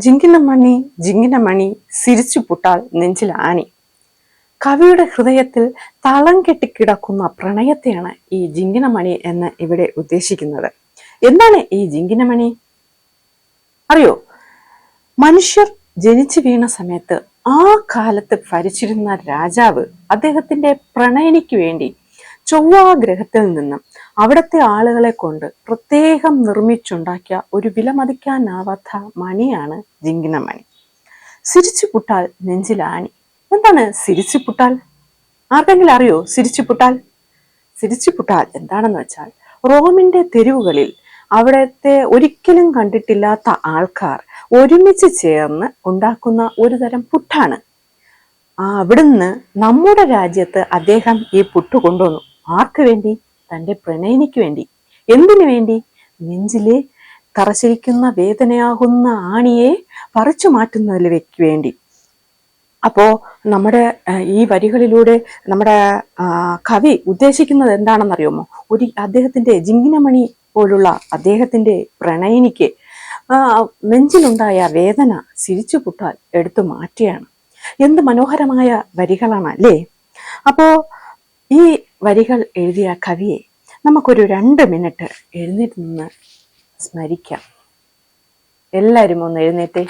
ജിങ്കിനമണി ജിങ്കിനമണി സിരിച്ചു പുട്ടാൽ നെഞ്ചിൽ ആണി. കവിയുടെ ഹൃദയത്തിൽ തളം കെട്ടിക്കിടക്കുന്ന പ്രണയത്തെയാണ് ഈ ജിങ്കിനമണി എന്ന് ഇവിടെ ഉദ്ദേശിക്കുന്നത്. എന്താണ് ഈ ജിങ്കിനമണി അറിയോ? മനുഷ്യർ ജനിച്ചു വീണ സമയത്ത് ആ കാലത്ത് ഭരിച്ചിരുന്ന രാജാവ് അദ്ദേഹത്തിന്റെ പ്രണയിനിക്ക് വേണ്ടി ചൊവ്വാഗ്രഹത്തിൽ നിന്നും അവിടുത്തെ ആളുകളെ കൊണ്ട് പ്രത്യേകം നിർമ്മിച്ചുണ്ടാക്കിയ ഒരു വിലമതിക്കാനാവാത്ത മണിയാണ് ജിങ്കിനമണി. സിരിച്ചുപുട്ടാൽ നെഞ്ചിലാണി. എന്താണ് സിരിച്ചുപുട്ടാൽ? ആർക്കെങ്കിലും അറിയോ സിരിച്ചുപുട്ടാൽ? സിരിച്ചുപുട്ടാൽ എന്താണെന്ന് വെച്ചാൽ, റോമിന്റെ തെരുവുകളിൽ അവിടത്തെ ഒരിക്കലും കണ്ടിട്ടില്ലാത്ത ആൾക്കാർ ഒരുമിച്ച് ചേർന്ന് ഉണ്ടാക്കുന്ന ഒരു തരം പുട്ടാണ്. അവിടുന്ന് നമ്മുടെ രാജ്യത്ത് അദ്ദേഹം ഈ പുട്ട് കൊണ്ടുവന്നു. ആർക്ക് വേണ്ടി? തൻ്റെ പ്രണയിനിക്ക് വേണ്ടി. എന്തിനു വേണ്ടി? നെഞ്ചിലെ തറച്ചിരിക്കുന്ന വേദനയാകുന്ന ആണിയെ പറിച്ചു മാറ്റുന്നതിലേക്ക് വേണ്ടി. അപ്പോ നമ്മുടെ ഈ വരികളിലൂടെ നമ്മുടെ കവി ഉദ്ദേശിക്കുന്നത് എന്താണെന്നറിയുമോ? അദ്ദേഹത്തിന്റെ ജിങ്കിനമണി പോലുള്ള അദ്ദേഹത്തിന്റെ പ്രണയിനിക്ക് നെഞ്ചിലുണ്ടായ വേദന സിരിച്ചുപുട്ടാൽ എടുത്തു മാറ്റുകയാണ്. എന്ത് മനോഹരമായ വരികളാണ് അല്ലേ? അപ്പോ ഈ വരികൾ എഴുതിയ കവിയെ നമുക്കൊരു 2 മിനിറ്റ് എഴുന്നേറ്റ് നിന്ന് സ്മരിക്കാം. എല്ലാവരും ഒന്ന് എഴുന്നേറ്റേ.